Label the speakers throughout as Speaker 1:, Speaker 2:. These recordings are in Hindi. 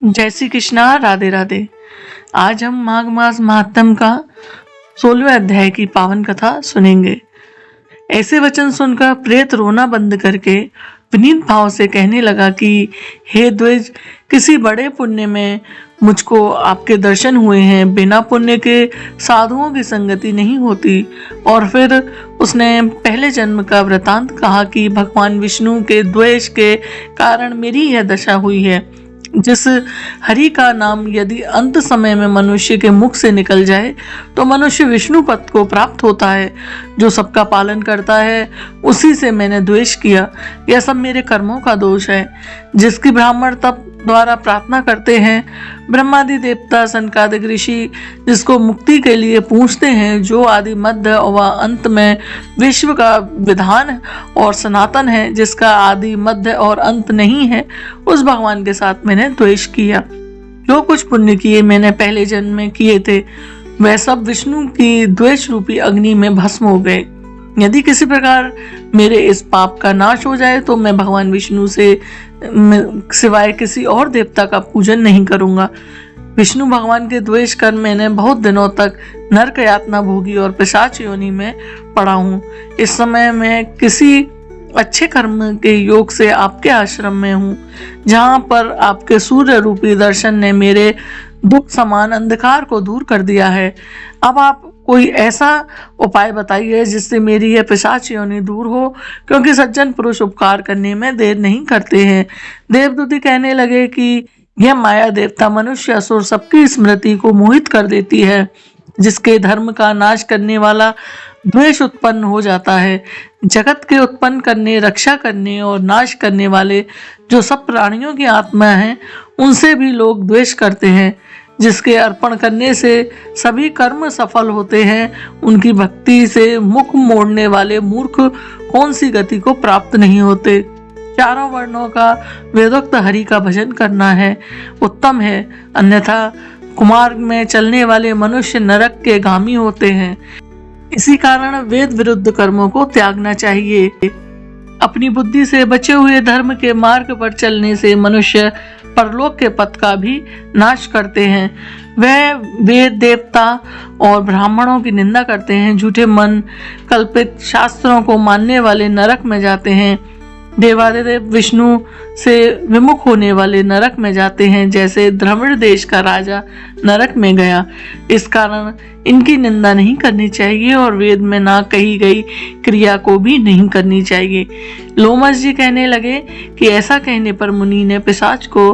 Speaker 1: जय श्री कृष्णा। राधे राधे। आज हम माघ मास महात्म का 16वें अध्याय की पावन कथा सुनेंगे। ऐसे वचन सुनकर प्रेत रोना बंद करके विनीत भाव से कहने लगा कि हे द्विज, किसी बड़े पुण्य में मुझको आपके दर्शन हुए हैं। बिना पुण्य के साधुओं की संगति नहीं होती। और फिर उसने पहले जन्म का वृतांत कहा कि भगवान विष्णु के द्वेष के कारण मेरी यह दशा हुई है। जिस हरि का नाम यदि अंत समय में मनुष्य के मुख से निकल जाए तो मनुष्य विष्णु पद को प्राप्त होता है। जो सबका पालन करता है उसी से मैंने द्वेष किया। यह सब मेरे कर्मों का दोष है। जिसकी ब्राह्मण तप द्वारा प्रार्थना करते हैं, ब्रह्मादि देवता सनकादिक ऋषि जिसको मुक्ति के लिए पूछते हैं, जो आदि मध्य व अंत में विश्व का विधान और सनातन है, जिसका आदि मध्य और अंत नहीं है, उस भगवान के साथ मैंने द्वेष किया। जो कुछ पुण्य किए मैंने पहले जन्म में किए थे, वह सब विष्णु की द्वेष रूपी अग्नि में भस्म हो गए। यदि किसी प्रकार मेरे इस पाप का नाश हो जाए तो मैं भगवान विष्णु से सिवाय किसी और देवता का पूजन नहीं करूंगा। विष्णु भगवान के द्वेष कर मैंने बहुत दिनों तक नरक यातना भोगी और पिशाच योनि में पड़ा हूँ। इस समय मैं किसी अच्छे कर्म के योग से आपके आश्रम में हूँ, जहाँ पर आपके सूर्य रूपी दर्शन ने मेरे दुख समान अंधकार को दूर कर दिया है। अब आप कोई ऐसा उपाय बताइए जिससे मेरी यह पिशाच योनि दूर हो, क्योंकि सज्जन पुरुष उपकार करने में देर नहीं करते हैं। देवदूती कहने लगे कि यह माया देवता मनुष्य असुर सबकी स्मृति को मोहित कर देती है। जिसके धर्म का नाश करने वाला द्वेष उत्पन्न हो जाता है। जगत के उत्पन्न करने, रक्षा करने और नाश करने वाले जो सब प्राणियों की आत्मा हैं, उनसे भी लोग द्वेष करते हैं। जिसके अर्पण करने से सभी कर्म सफल होते हैं, उनकी भक्ति से मुख मोड़ने वाले मूर्ख कौन सी गति को प्राप्त नहीं होते। चारों वर्णों का वेदोक्त हरि का भजन करना है उत्तम है, अन्यथा कुमार्ग में चलने वाले मनुष्य नरक के गामी होते हैं। इसी कारण वेद विरुद्ध कर्मों को त्यागना चाहिए। अपनी बुद्धि से बचे हुए धर्म के मार्ग पर चलने से मनुष्य परलोक के पथ का भी नाश करते हैं। वह वेद देवता और ब्राह्मणों की निंदा करते हैं। झूठे मन कल्पित शास्त्रों को मानने वाले नरक में जाते हैं। देवादिदेव विष्णु से विमुख होने वाले नरक में जाते हैं, जैसे द्रविड़ देश का राजा नरक में गया। इस कारण इनकी निंदा नहीं करनी चाहिए और वेद में ना कही गई क्रिया को भी नहीं करनी चाहिए। लोमस जी कहने लगे कि ऐसा कहने पर मुनि ने पिशाच को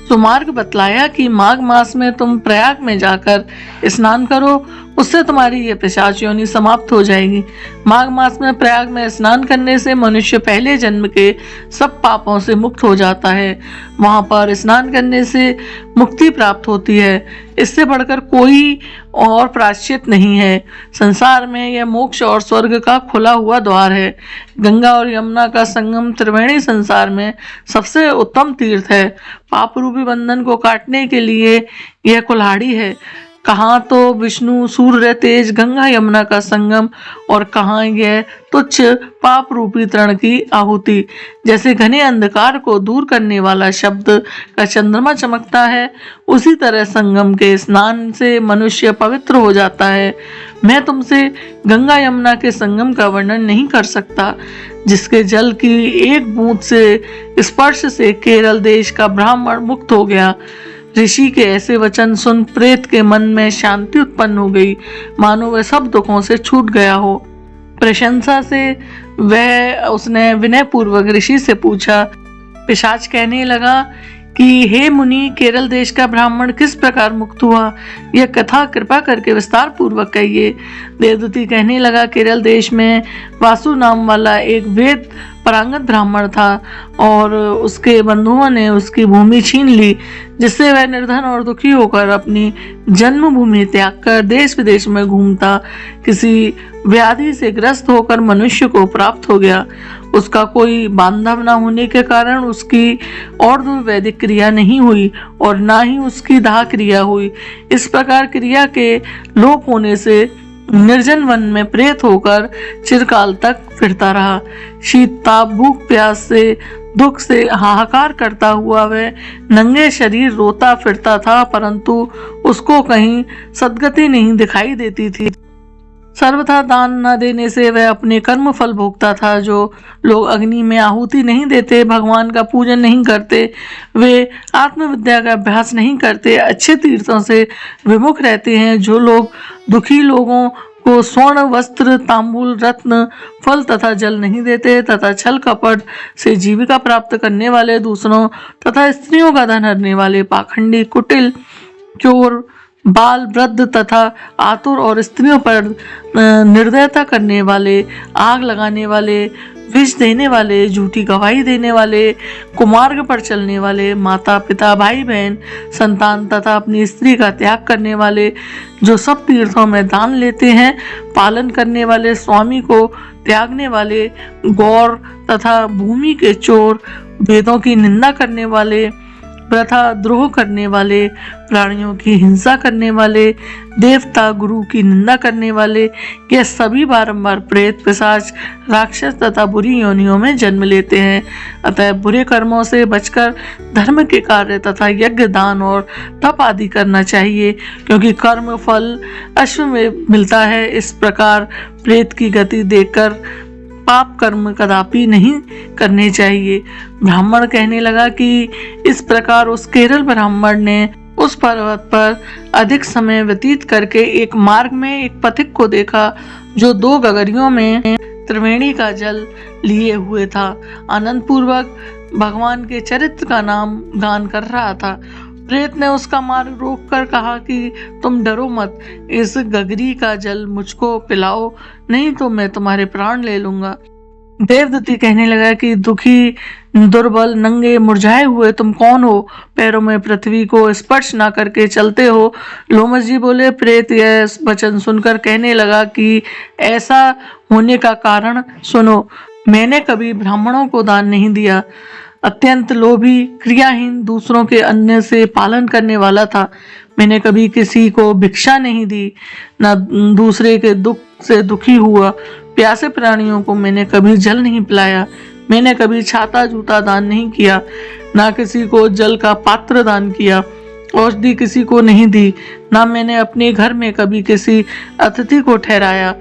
Speaker 1: सुमार्ग बतलाया कि माघ मास में तुम प्रयाग में जाकर स्नान करो, उससे तुम्हारी ये पिशाच योनि समाप्त हो जाएगी। माघ मास में प्रयाग में स्नान करने से मनुष्य पहले जन्म के सब पापों से मुक्त हो जाता है। वहां पर स्नान करने से मुक्ति प्राप्त होती है। इससे बढ़कर कोई और प्रायश्चित नहीं है। संसार में यह मोक्ष और स्वर्ग का खुला हुआ द्वार है। गंगा और यमुना का संगम त्रिवेणी संसार में सबसे उत्तम तीर्थ है। पाप रूपी बंधन को काटने के लिए यह कुल्हाड़ी है। कहाँ तो विष्णु सूर्य तेज गंगा यमुना का संगम और कहाँ यह तुच्छ पाप रूपी तृण की आहुति। जैसे घने अंधकार को दूर करने वाला शब्द का चंद्रमा चमकता है, उसी तरह संगम के स्नान से मनुष्य पवित्र हो जाता है। मैं तुमसे गंगा यमुना के संगम का वर्णन नहीं कर सकता, जिसके जल की एक बूंद से स्पर्श से केरल देश का ब्राह्मण मुक्त हो गया। ऋषि के ऐसे वचन सुन प्रेत के मन में शांति उत्पन्न हो गई, मानो वह सब दुखों से छूट गया हो। प्रशंसा से उसने विनय पूर्वक ऋषि से पूछा। पिशाच कहने लगा कि हे मुनि, केरल देश का ब्राह्मण किस प्रकार मुक्त हुआ, यह कथा कृपा करके विस्तार पूर्वक कहिए। देवदूती कहने लगा, केरल देश में वासु नाम वाला एक वेद परांगत ब्राह्मण था और उसके बंधुओं ने उसकी भूमि छीन ली, जिससे वह निर्धन और दुखी होकर अपनी जन्मभूमि त्याग कर देश विदेश में घूमता किसी व्याधि से ग्रस्त होकर मनुष्य को प्राप्त हो गया। उसका कोई बांधव न होने के कारण उसकी और वैदिक क्रिया नहीं हुई और ना ही उसकी दाह क्रिया हुई। इस प्रकार क्रिया के लोप होने से निर्जन वन में प्रेत होकर चिरकाल तक फिरता रहा। शीत ताप भूख प्यास से दुख से हाहाकार करता हुआ वह नंगे शरीर रोता फिरता था, परंतु उसको कहीं सद्गति नहीं दिखाई देती थी। सर्वथा दान न देने से वह अपने कर्म फल भोगता था। जो लोग अग्नि में आहुति नहीं देते, भगवान का पूजन नहीं करते, वे आत्मविद्या का अभ्यास नहीं करते, अच्छे तीर्थों से विमुख रहते हैं, जो लोग दुखी लोगों को स्वर्ण वस्त्र तांबूल रत्न फल तथा जल नहीं देते, तथा छल कपट से जीविका प्राप्त करने वाले, दूसरों तथा स्त्रियों का धन हरने वाले, पाखंडी, कुटिल, चोर, बाल, वृद्ध तथा आतुर और स्त्रियों पर निर्दयता करने वाले, आग लगाने वाले, विष देने वाले, झूठी गवाही देने वाले, कुमार्ग पर चलने वाले, माता पिता भाई बहन संतान तथा अपनी स्त्री का त्याग करने वाले, जो सब तीर्थों में दान लेते हैं, पालन करने वाले, स्वामी को त्यागने वाले, गौर तथा भूमि के चोर, वेदों की निंदा करने वाले, प्रथा द्रोह करने वाले, प्राणियों की हिंसा करने वाले, देवता गुरु की निंदा करने वाले, ये सभी बारंबार प्रेत पिशाच राक्षस तथा बुरी योनियों में जन्म लेते हैं। अतः बुरे कर्मों से बचकर धर्म के कार्य तथा यज्ञ दान और तप आदि करना चाहिए, क्योंकि कर्म फल अश्व में मिलता है। इस प्रकार प्रेत की गति देखकर पाप कर्म कदापि नहीं करने चाहिए। ब्राह्मण कहने लगा कि इस प्रकार उस केरल ब्राह्मण ने उस पर्वत पर अधिक समय व्यतीत करके एक मार्ग में एक पथिक को देखा, जो 2 गगरियों में त्रिवेणी का जल लिए हुए था, आनंद पूर्वक भगवान के चरित्र का नाम गान कर रहा था। प्रेत ने उसका मार्ग रोककर कहा कि तुम डरो मत, इस गगरी का जल मुझको पिलाओ, नहीं तो मैं तुम्हारे प्राण ले लूंगा। देवदत्ती कहने लगा कि दुखी, दुर्बल, नंगे, मुरझाए हुए तुम कौन हो? पैरों में पृथ्वी को स्पर्श ना करके चलते हो। लोमस जी बोले, प्रेत यह वचन सुनकर कहने लगा कि ऐसा होने का कारण सुनो। मैंने कभी ब्राह्मणों को दान नहीं दिया, अत्यंत लोभी, क्रियाहीन, दूसरों के अन्न से पालन करने वाला था। मैंने कभी किसी को भिक्षा नहीं दी, न दूसरे के दुख से दुखी हुआ। प्यासे प्राणियों को मैंने कभी जल नहीं पिलाया। मैंने कभी छाता जूता दान नहीं किया, ना किसी को जल का पात्र दान किया। औषधि किसी को नहीं दी, ना मैंने अपने घर में कभी किसी अतिथि को ठहराया,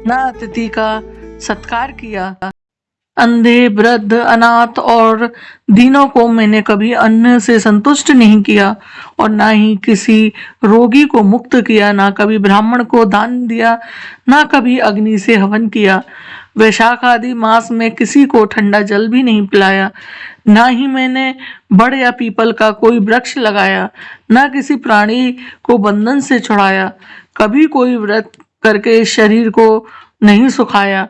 Speaker 1: ना अतिथि का सत्कार किया। अंधे, वृद्ध, अनाथ और दीनों को मैंने कभी अन्न से संतुष्ट नहीं किया, और ना ही किसी रोगी को मुक्त किया, ना कभी ब्राह्मण को दान दिया, ना कभी अग्नि से हवन किया। वैशाख आदि मास में किसी को ठंडा जल भी नहीं पिलाया। ना ही मैंने बड़ या पीपल का कोई वृक्ष लगाया, ना किसी प्राणी को बंधन से छुड़ाया। कभी कोई व्रत करके शरीर को नहीं सुखाया।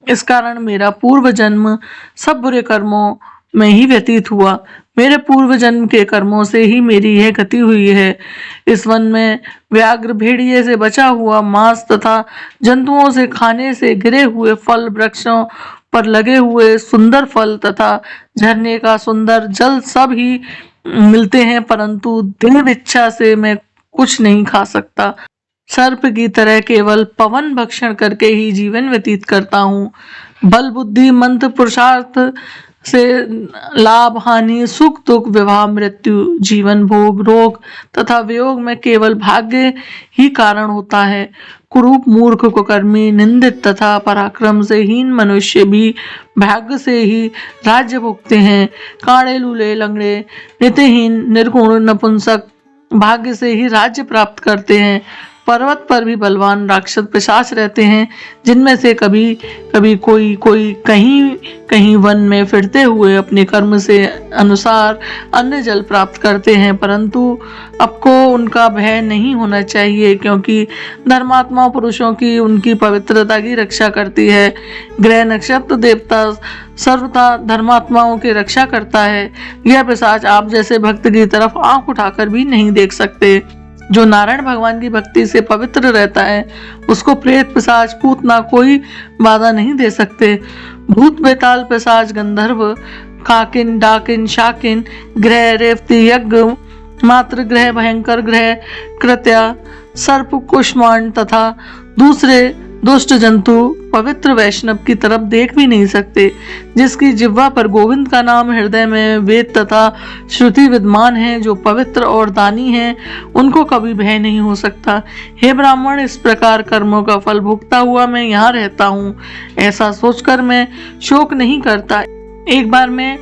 Speaker 1: इस कारण मेरा पूर्व जन्म सब बुरे कर्मों में ही व्यतीत हुआ। मेरे पूर्व जन्म के कर्मों से ही मेरी यह गति हुई है। इस वन में व्याघ्र, भेड़िए से बचा हुआ मांस तथा जंतुओं से खाने से गिरे हुए फल, वृक्षों पर लगे हुए सुंदर फल तथा झरने का सुंदर जल सब ही मिलते हैं, परंतु देव इच्छा से मैं कुछ नहीं खा सकता। सर्प की तरह केवल पवन भक्षण करके ही जीवन व्यतीत करता हूँ। बल, बुद्धि, मंत्र, पुरुषार्थ से लाभ, हानि, सुख, दुख, विवाह, मृत्यु, जीवन, भोग, रोग तथा वियोग में केवल भाग्य ही कारण होता है। कुरूप, मूर्ख, कुकर्मी, निंदित तथा पराक्रम से हीन मनुष्य भी भाग्य से ही राज्य भोगते हैं। कांडे, लूले, लंगड़े, नीतिहीन, निर्गुण, नपुंसक भाग्य से ही राज्य प्राप्त करते हैं। पर्वत पर भी बलवान राक्षस पिशाच रहते हैं, जिनमें से कभी कभी कोई कहीं कहीं वन में फिरते हुए अपने कर्म से अनुसार अन्न जल प्राप्त करते हैं, परंतु आपको उनका भय नहीं होना चाहिए, क्योंकि धर्मात्मा पुरुषों की उनकी पवित्रता की रक्षा करती है। ग्रह नक्षत्र देवता सर्वथा धर्मात्माओं की रक्षा करता है। यह पिशाच आप जैसे भक्त की तरफ आंख उठाकर भी नहीं देख सकते। जो नारायण भगवान की भक्ति से पवित्र रहता है, उसको प्रेत, पिशाच, पूतना कोई बाधा नहीं दे सकते। भूत, बेताल, पिशाच, गंधर्व, काकिन, डाकिन, शाकिन, ग्रह, रेवती, यज्ञ, मात्र ग्रह, भयंकर ग्रह, कृत्या, सर्प, कुष्मांड तथा दूसरे दुष्ट जंतु पवित्र वैष्णव की तरफ देख भी नहीं सकते। जिसकी जिह्वा पर गोविंद का नाम, हृदय में वेद तथा श्रुति विद्यमान है, जो पवित्र और दानी है, उनको कभी भय नहीं हो सकता। हे ब्राह्मण, इस प्रकार कर्मों का फल भुगता हुआ मैं यहाँ रहता हूँ, ऐसा सोचकर मैं शोक नहीं करता। एक बार मैं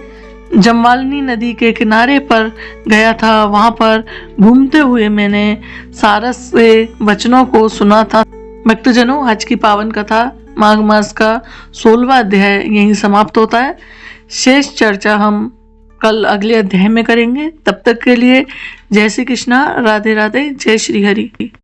Speaker 1: जमवालिनी नदी के किनारे पर गया था। वहां पर घूमते हुए मैंने सारस से वचनों को सुना था। भक्तजनों, आज की पावन कथा माघ मास का 16वां अध्याय यहीं समाप्त होता है। शेष चर्चा हम कल अगले अध्याय में करेंगे। तब तक के लिए जय श्री कृष्णा, राधे राधे, जय श्री हरि।